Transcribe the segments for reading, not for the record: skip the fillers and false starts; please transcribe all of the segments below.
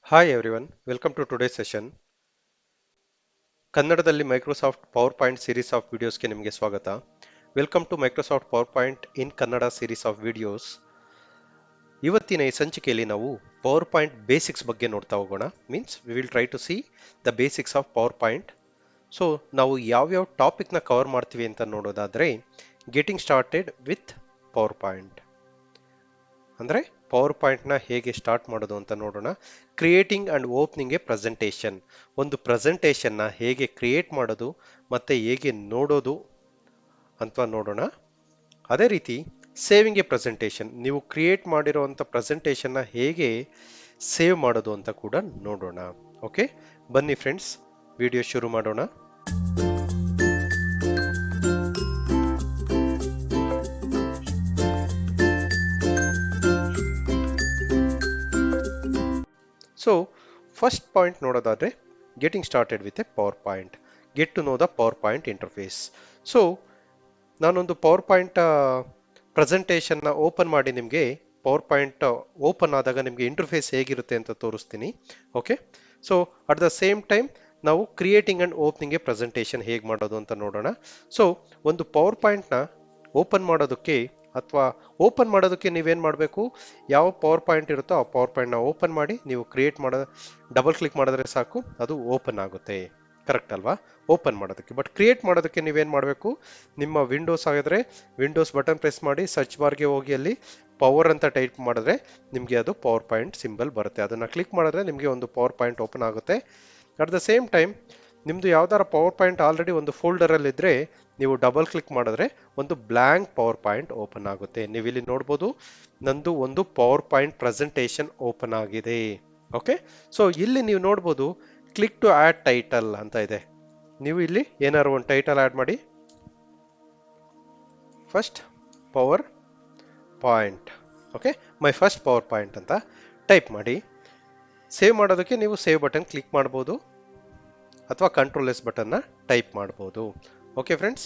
Hi everyone, welcome to today's session. ಕನ್ನಡದಲ್ಲಿ Microsoft PowerPoint series of ವಿಡಿಯೋಸ್ಗೆ ನಿಮಗೆ ಸ್ವಾಗತ. Welcome to Microsoft PowerPoint in Kannada series of videos. ಇವತ್ತಿನ ಈ ಸಂಚಿಕೆಯಲ್ಲಿ ನಾವು ಪವರ್ ಪಾಯಿಂಟ್ ಬೇಸಿಕ್ಸ್ ಬಗ್ಗೆ ನೋಡ್ತಾ ಹೋಗೋಣ. Means we will try to see the basics of PowerPoint. So ನಾವು ಯಾವ್ಯಾವ ಟಾಪಿಕ್ನ ಕವರ್ ಮಾಡ್ತೀವಿ ಅಂತ ನೋಡೋದಾದ್ರೆ, getting started with PowerPoint ಅಂದರೆ ಪವರ್ ಪಾಯಿಂಟ್ನ ಹೇಗೆ ಸ್ಟಾರ್ಟ್ ಮಾಡೋದು ಅಂತ ನೋಡೋಣ. Creating and opening a presentation, ಒಂದು ಪ್ರೆಸೆಂಟೇಷನ್ನ ಹೇಗೆ ಕ್ರಿಯೇಟ್ ಮಾಡೋದು ಮತ್ತೆ ಹೇಗೆ ನೋಡೋದು ಅಂತ ನೋಡೋಣ. ಅದೇ ರೀತಿ ಸೇವಿಂಗ್ ಎ ಪ್ರೆಸೆಂಟೇಷನ್, ನೀವು ಕ್ರಿಯೇಟ್ ಮಾಡಿರೋವಂಥ ಪ್ರೆಸೆಂಟೇಷನ್ನ ಹೇಗೆ ಸೇವ್ ಮಾಡೋದು ಅಂತ ಕೂಡ ನೋಡೋಣ. ಓಕೆ, ಬನ್ನಿ ಫ್ರೆಂಡ್ಸ್, ವಿಡಿಯೋ ಶುರು ಮಾಡೋಣ. ಸೊ ಫಸ್ಟ್ ಪಾಯಿಂಟ್ ನೋಡೋದಾದ್ರೆ, getting started with a power point, get to know the power point interface. So ನಾನೊಂದು ಪವರ್ ಪಾಯಿಂಟ್ ಪ್ರೆಸೆಂಟೇಷನ್ನ ಓಪನ್ ಮಾಡಿ ನಿಮಗೆ ಪವರ್ ಪಾಯಿಂಟ್ ಓಪನ್ ಆದಾಗ ನಿಮಗೆ ಇಂಟರ್ಫೇಸ್ ಹೇಗಿರುತ್ತೆ ಅಂತ ತೋರಿಸ್ತೀನಿ. Okay, so at the same time ನಾವು creating and opening a presentation ಹೇಗೆ ಮಾಡೋದು ಅಂತ ನೋಡೋಣ. ಸೊ ಒಂದು ಪವರ್ ಪಾಯಿಂಟ್ನ ಓಪನ್ ಮಾಡೋದಕ್ಕೆ ಅಥವಾ ಓಪನ್ ಮಾಡೋದಕ್ಕೆ ನೀವೇನು ಮಾಡಬೇಕು, ಯಾವ ಪವರ್ ಪಾಯಿಂಟ್ ಇರುತ್ತೋ ಆ ಪವರ್ ಪಾಯಿಂಟ್ನ ಓಪನ್ ಮಾಡಿ ನೀವು ಕ್ರಿಯೇಟ್ ಮಾಡೋ ಡಬಲ್ ಕ್ಲಿಕ್ ಮಾಡಿದ್ರೆ ಸಾಕು, ಅದು ಓಪನ್ ಆಗುತ್ತೆ. ಕರೆಕ್ಟ್ ಅಲ್ವಾ? ಓಪನ್ ಮಾಡೋದಕ್ಕೆ. ಬಟ್ ಕ್ರಿಯೇಟ್ ಮಾಡೋದಕ್ಕೆ ನೀವೇನು ಮಾಡಬೇಕು, ನಿಮ್ಮ ವಿಂಡೋಸ್ ಆಗಿದ್ರೆ ವಿಂಡೋಸ್ ಬಟನ್ ಪ್ರೆಸ್ ಮಾಡಿ ಸರ್ಚ್ ಬಾರ್ಗೆ ಹೋಗಿ ಅಲ್ಲಿ ಪವರ್ ಅಂತ ಟೈಪ್ ಮಾಡಿದ್ರೆ ನಿಮಗೆ ಅದು ಪವರ್ ಪಾಯಿಂಟ್ ಸಿಂಬಲ್ ಬರುತ್ತೆ. ಅದನ್ನು ಕ್ಲಿಕ್ ಮಾಡಿದ್ರೆ ನಿಮಗೆ ಒಂದು ಪವರ್ ಪಾಯಿಂಟ್ ಓಪನ್ ಆಗುತ್ತೆ. ಅಟ್ ದ ಸೇಮ್ ಟೈಮ್ ನಿಮ್ಮದು ಯಾವ್ದಾರ ಪವರ್ ಪಾಯಿಂಟ್ ಆಲ್ರೆಡಿ ಒಂದು ಫೋಲ್ಡರಲ್ಲಿ ಇದ್ದರೆ ನೀವು ಡಬಲ್ ಕ್ಲಿಕ್ ಮಾಡಿದ್ರೆ ಒಂದು ಬ್ಲ್ಯಾಂಕ್ ಪವರ್ ಪಾಯಿಂಟ್ ಓಪನ್ ಆಗುತ್ತೆ. ನೀವು ಇಲ್ಲಿ ನೋಡ್ಬೋದು, ನಂದು ಒಂದು ಪವರ್ ಪಾಯಿಂಟ್ ಪ್ರೆಸೆಂಟೇಷನ್ ಓಪನ್ ಆಗಿದೆ. ಓಕೆ, ಸೊ ಇಲ್ಲಿ ನೀವು ನೋಡ್ಬೋದು ಕ್ಲಿಕ್ ಟು ಆಡ್ ಟೈಟಲ್ ಅಂತ ಇದೆ. ನೀವು ಇಲ್ಲಿ ಏನಾದ್ರು ಒಂದು ಟೈಟಲ್ ಆಡ್ ಮಾಡಿ. First power point, okay, my first power point ಅಂತ ಟೈಪ್ ಮಾಡಿ. ಸೇವ್ ಮಾಡೋದಕ್ಕೆ ನೀವು ಸೇವ್ ಬಟನ್ ಕ್ಲಿಕ್ ಮಾಡ್ಬೋದು ಅಥವಾ ಕಂಟ್ರೋಲ್ ಎಸ್ ಬಟನ್ನ ಟೈಪ್ ಮಾಡ್ಬೋದು. ಓಕೆ ಫ್ರೆಂಡ್ಸ್,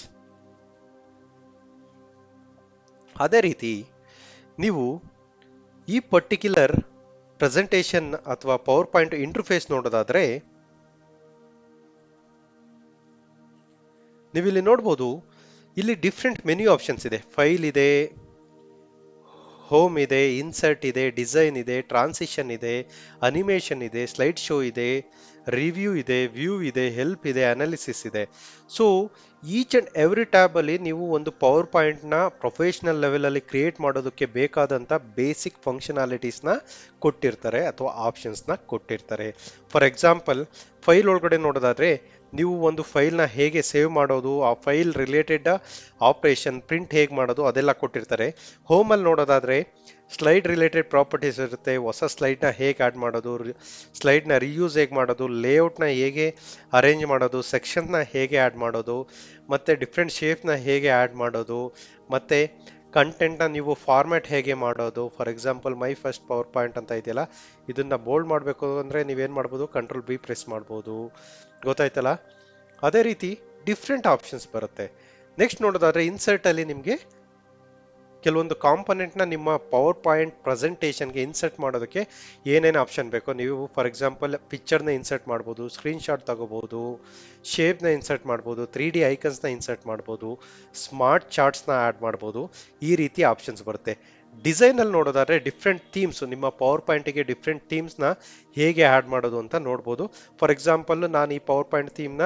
ಅದೇ ರೀತಿ ನೀವು ಈ ಪರ್ಟಿಕ್ಯುಲರ್ ಪ್ರೆಸೆಂಟೇಷನ್ ಅಥವಾ ಪವರ್ ಪಾಯಿಂಟ್ ಇಂಟರ್ಫೇಸ್ ನೋಡೋದಾದ್ರೆ, ನೀವು ಇಲ್ಲಿ ನೋಡ್ಬೋದು, ಇಲ್ಲಿ ಡಿಫ್ರೆಂಟ್ ಮೆನ್ಯೂ ಆಪ್ಷನ್ಸ್ ಇದೆ. ಫೈಲ್ ಇದೆ, ಹೋಮ್ ಇದೆ, ಇನ್ಸರ್ಟ್ ಇದೆ, ಡಿಸೈನ್ ಇದೆ, ಟ್ರಾನ್ಸಿಷನ್ ಇದೆ, ಅನಿಮೇಷನ್ ಇದೆ, ಸ್ಲೈಡ್ ಶೋ ಇದೆ, ರಿವ್ಯೂ ಇದೆ, ವ್ಯೂ ಇದೆ, ಹೆಲ್ಪ್ ಇದೆ, ಅನಾಲಿಸಿಸ್ ಇದೆ. So each and every tab ಅಲ್ಲಿ ನೀವು ಒಂದು ಪವರ್ ಪಾಯಿಂಟ್ನ ಪ್ರೊಫೆಷನಲ್ ಲೆವೆಲಲ್ಲಿ ಕ್ರಿಯೇಟ್ ಮಾಡೋದಕ್ಕೆ ಬೇಕಾದಂಥ ಬೇಸಿಕ್ ಫಂಕ್ಷನಾಲಿಟೀಸ್ನ ಕೊಟ್ಟಿರ್ತಾರೆ ಅಥವಾ ಆಪ್ಷನ್ಸ್ನ ಕೊಟ್ಟಿರ್ತಾರೆ. ಫಾರ್ ಎಕ್ಸಾಂಪಲ್, ಫೈಲ್ ಒಳಗಡೆ ನೋಡೋದಾದ್ರೆ ನೀವು ಒಂದು ಫೈಲ್ನ ಹೇಗೆ ಸೇವ್ ಮಾಡೋದು, ಆ ಫೈಲ್ ರಿಲೇಟೆಡ್ ಆಪರೇಷನ್ ಪ್ರಿಂಟ್ ಹೇಗೆ ಮಾಡೋದು ಅದೆಲ್ಲ ಕೊಟ್ಟಿರ್ತಾರೆ. ಹೋಮಲ್ಲಿ ನೋಡೋದಾದ್ರೆ ಸ್ಲೈಡ್ ರಿಲೇಟೆಡ್ ಪ್ರಾಪರ್ಟೀಸ್ ಇರುತ್ತೆ. ಹೊಸ ಸ್ಲೈಡ್ನ ಹೇಗೆ ಆ್ಯಡ್ ಮಾಡೋದು, ಸ್ಲೈಡ್ನ ರಿಯೂಸ್ ಹೇಗೆ ಮಾಡೋದು, ಲೇಔಟ್ನ ಹೇಗೆ ಅರೇಂಜ್ ಮಾಡೋದು, ಸೆಕ್ಷನ್ನ ಹೇಗೆ ಆ್ಯಡ್ ಮಾಡೋದು, ಮತ್ತು ಡಿಫ್ರೆಂಟ್ ಶೇಪ್ನ ಹೇಗೆ ಆ್ಯಡ್ ಮಾಡೋದು, ಮತ್ತು ಕಂಟೆಂಟ್ನ ನೀವು ಫಾರ್ಮ್ಯಾಟ್ ಹೇಗೆ ಮಾಡೋದು. For example, my first power point ಅಂತ ಇದೆಯಲ್ಲ, ಇದನ್ನು ಬೋಲ್ಡ್ ಮಾಡಬೇಕು ಅಂದರೆ ನೀವೇನು ಮಾಡ್ಬೋದು, ಕಂಟ್ರೋಲ್ ಬಿ ಪ್ರೆಸ್ ಮಾಡ್ಬೋದು. ಗೊತ್ತಾಯ್ತಲ್ಲ? ಅದೇ ರೀತಿ ಡಿಫ್ರೆಂಟ್ ಆಪ್ಷನ್ಸ್ ಬರುತ್ತೆ. ನೆಕ್ಸ್ಟ್ ನೋಡೋದಾದ್ರೆ ಇನ್ಸರ್ಟಲ್ಲಿ ನಿಮಗೆ ಕೆಲವೊಂದು ಕಾಂಪೊನೆಂಟ್ನ ನಿಮ್ಮ ಪವರ್ ಪಾಯಿಂಟ್ ಪ್ರೆಸೆಂಟೇಷನ್ಗೆ ಇನ್ಸರ್ಟ್ ಮಾಡೋದಕ್ಕೆ ಏನೇನು ಆಪ್ಷನ್ ಬೇಕೋ, ನೀವು ಫಾರ್ ಎಕ್ಸಾಂಪಲ್ ಪಿಕ್ಚರ್ನ ಇನ್ಸರ್ಟ್ ಮಾಡ್ಬೋದು, ಸ್ಕ್ರೀನ್ಶಾಟ್ ತಗೋಬೋದು, ಶೇಪ್ನ ಇನ್ಸರ್ಟ್ ಮಾಡ್ಬೋದು, 3D ಐಕನ್ಸ್ನ ಇನ್ಸರ್ಟ್ ಮಾಡ್ಬೋದು, ಸ್ಮಾರ್ಟ್ ಚಾರ್ಟ್ಸ್ನ ಆ್ಯಡ್ ಮಾಡ್ಬೋದು. ಈ ರೀತಿ ಆಪ್ಷನ್ಸ್ ಬರುತ್ತೆ. ಡಿಸೈನಲ್ಲಿ ನೋಡೋದಾದ್ರೆ ಡಿಫ್ರೆಂಟ್ ಥೀಮ್ಸ್, ನಿಮ್ಮ ಪವರ್ ಪಾಯಿಂಟಿಗೆ ಡಿಫ್ರೆಂಟ್ ಥೀಮ್ಸ್ನ ಹೇಗೆ ಆ್ಯಡ್ ಮಾಡೋದು ಅಂತ ನೋಡ್ಬೋದು. ಫಾರ್ ಎಕ್ಸಾಂಪಲ್, ನಾನು ಈ ಪವರ್ ಪಾಯಿಂಟ್ ಥೀಮ್ನ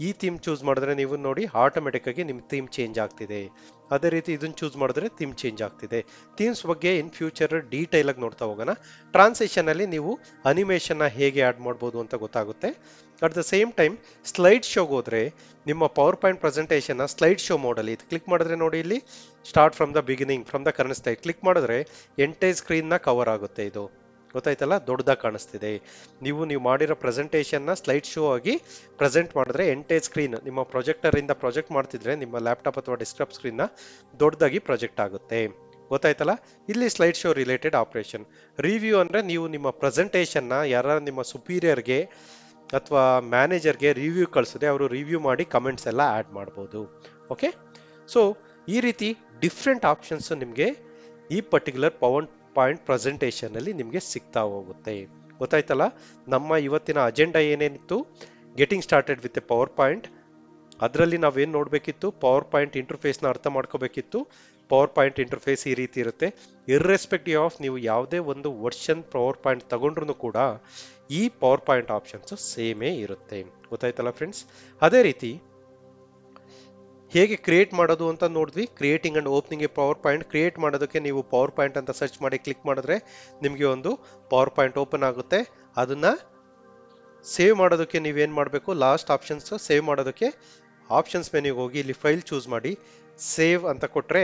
ಈ ಥೀಮ್ ಚೂಸ್ ಮಾಡಿದ್ರೆ ನೀವು ನೋಡಿ ಆಟೋಮೆಟಿಕ್ ಆಗಿ ನಿಮ್ಮ ಥೀಮ್ ಚೇಂಜ್ ಆಗ್ತಿದೆ. ಅದೇ ರೀತಿ ಇದನ್ನು ಚೂಸ್ ಮಾಡಿದ್ರೆ ಥೀಮ್ ಚೇಂಜ್ ಆಗ್ತಿದೆ. ಥೀಮ್ಸ್ ಬಗ್ಗೆ ಇನ್ ಫ್ಯೂಚರ್ ಡೀಟೈಲ್ ಆಗಿ ನೋಡ್ತಾ ಹೋಗೋಣ. ಟ್ರಾನ್ಸಿಷನ್ ಅಲ್ಲಿ ನೀವು ಅನಿಮೇಷನ್ನ ಹೇಗೆ ಆ್ಯಡ್ ಮಾಡ್ಬೋದು ಅಂತ ಗೊತ್ತಾಗುತ್ತೆ. At the same time slide ಶೋಗೆ ಹೋದ್ರೆ ನಿಮ್ಮ PowerPoint presentation slide show ಮೋಡಲ್ಲಿ ಇದು ಕ್ಲಿಕ್ ಮಾಡಿದ್ರೆ ನೋಡಿ, ಇಲ್ಲಿ start from the beginning from the current slide click ಮಾಡಿದ್ರೆ ಎಂಟೈರ್ ಸ್ಕ್ರೀನ್ನ ಕವರ್ ಆಗುತ್ತೆ. ಇದು ಗೊತ್ತಾಯ್ತಲ್ಲ, ದೊಡ್ಡದಾಗಿ ಕಾಣಿಸ್ತಿದೆ. ನೀವು ಮಾಡಿರೋ ಪ್ರೆಸೆಂಟೇಷನ್ನ ಸ್ಲೈಡ್ ಶೋ ಆಗಿ ಪ್ರೆಸೆಂಟ್ ಮಾಡಿದ್ರೆ ಎಂಟೈರ್ ಸ್ಕ್ರೀನ್ ನಿಮ್ಮ ಪ್ರೊಜೆಕ್ಟರ್ ಇಂದ ಪ್ರೊಜೆಕ್ಟ್ ಮಾಡ್ತಿದ್ರೆ ನಿಮ್ಮ ಲ್ಯಾಪ್ಟಾಪ್ ಅಥವಾ ಡೆಸ್ಕ್ಟಾಪ್ ಸ್ಕ್ರೀನ್ನ ದೊಡ್ಡದಾಗಿ ಪ್ರೊಜೆಕ್ಟ್ ಆಗುತ್ತೆ. ಗೊತ್ತಾಯ್ತಲ್ಲ? ಇಲ್ಲಿ slide show related operation. Review ಅಂದರೆ ನೀವು ನಿಮ್ಮ ಪ್ರೆಸೆಂಟೇಷನ್ನ ಯಾರು ನಿಮ್ಮ ಸುಪೀರಿಯರ್ಗೆ ಅಥವಾ ಮ್ಯಾನೇಜರ್ಗೆ ರಿವ್ಯೂ ಕಳಿಸಿದೆ, ಅವರು ರಿವ್ಯೂ ಮಾಡಿ ಕಮೆಂಟ್ಸ್ ಎಲ್ಲ ಆ್ಯಡ್ ಮಾಡ್ಬೋದು. ಓಕೆ, ಸೊ ಈ ರೀತಿ ಡಿಫ್ರೆಂಟ್ ಆಪ್ಷನ್ಸ್ ನಿಮಗೆ ಈ ಪರ್ಟಿಕ್ಯುಲರ್ ಪವರ್ ಪಾಯಿಂಟ್ ಪ್ರೆಸೆಂಟೇಷನ್ ಅಲ್ಲಿ ನಿಮಗೆ ಸಿಗ್ತಾ ಹೋಗುತ್ತೆ. ಗೊತ್ತಾಯ್ತಲ್ಲ? ನಮ್ಮ ಇವತ್ತಿನ ಅಜೆಂಡಾ ಏನೇನಿತ್ತು? Getting started with a power point. ಅದರಲ್ಲಿ ನಾವೇನು ನೋಡಬೇಕಿತ್ತು? ಪವರ್ ಪಾಯಿಂಟ್ ಇಂಟರ್ಫೇಸ್ನ ಅರ್ಥ ಮಾಡ್ಕೋಬೇಕಿತ್ತು. ಪವರ್ ಪಾಯಿಂಟ್ ಇಂಟರ್ಫೇಸ್ ಈ ರೀತಿ ಇರುತ್ತೆ. ಇರ್ರೆಸ್ಪೆಕ್ಟಿವ್ ಆಫ್ ನೀವು ಯಾವುದೇ ಒಂದು ವರ್ಷನ್ ಪವರ್ ಪಾಯಿಂಟ್ ತಗೊಂಡ್ರು ಕೂಡ ಈ ಪವರ್ ಪಾಯಿಂಟ್ ಆಪ್ಷನ್ಸ್ ಸೇಮೇ ಇರುತ್ತೆ. ಗೊತ್ತಾಯ್ತಲ್ಲ ಫ್ರೆಂಡ್ಸ್? ಅದೇ ರೀತಿ ಹೇಗೆ ಕ್ರಿಯೇಟ್ ಮಾಡೋದು ಅಂತ ನೋಡಿದ್ವಿ. Creating and opening A power point. Create ಮಾಡೋದಕ್ಕೆ ನೀವು ಪವರ್ ಪಾಯಿಂಟ್ ಅಂತ ಸರ್ಚ್ ಮಾಡಿ ಕ್ಲಿಕ್ ಮಾಡಿದ್ರೆ ನಿಮಗೆ ಒಂದು ಪವರ್ ಪಾಯಿಂಟ್ ಓಪನ್ ಆಗುತ್ತೆ. ಅದನ್ನ ಸೇವ್ ಮಾಡೋದಕ್ಕೆ ನೀವೇನು ಮಾಡಬೇಕು? ಲಾಸ್ಟ್ ಆಪ್ಷನ್ಸ್ ಸೇವ್ ಮಾಡೋದಕ್ಕೆ ಆಪ್ಷನ್ಸ್ ಮೆನ್ಯೂಗೆ ಹೋಗಿ ಇಲ್ಲಿ ಫೈಲ್ ಚೂಸ್ ಮಾಡಿ ಸೇವ್ ಅಂತ ಕೊಟ್ಟರೆ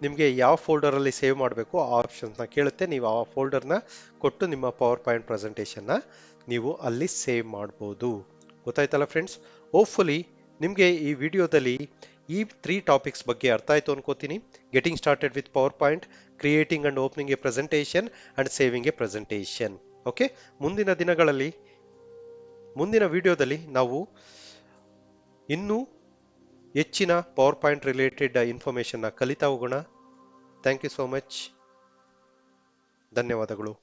ನಿಮಗೆ ಯಾವ ಫೋಲ್ಡರಲ್ಲಿ ಸೇವ್ ಮಾಡಬೇಕು ಆ ಆಪ್ಷನ್ಸ್ನ ಕೇಳುತ್ತೆ. ನೀವು ಆ ಫೋಲ್ಡರ್ನ ಕೊಟ್ಟು ನಿಮ್ಮ ಪವರ್ ಪಾಯಿಂಟ್ ಪ್ರೆಸೆಂಟೇಷನ್ನ ನೀವು ಅಲ್ಲಿ ಸೇವ್ ಮಾಡ್ಬೋದು. ಗೊತ್ತಾಯ್ತಲ್ಲ ಫ್ರೆಂಡ್ಸ್? ಹೋಪ್ಫುಲಿ ನಿಮಗೆ ಈ ವಿಡಿಯೋದಲ್ಲಿ ಈ 3 ಟಾಪಿಕ್ಸ್ ಬಗ್ಗೆ ಅರ್ಥ ಆಯಿತು ಅನ್ಕೋತೀನಿ. Getting started with power point, creating and opening a presentation and saving A presentation. Okay, ಮುಂದಿನ ದಿನಗಳಲ್ಲಿ ಮುಂದಿನ ವಿಡಿಯೋದಲ್ಲಿ ನಾವು ಇನ್ನೂ ಹೆಚ್ಚಿನ ಪವರ್ ಪಾಯಿಂಟ್ ರಿಲೇಟೆಡ್ ಇನ್ಫಾರ್ಮೇಷನ್ನ ಕಲಿತಾ ಹೋಗೋಣ. Thank you so much. ಧನ್ಯವಾದಗಳು.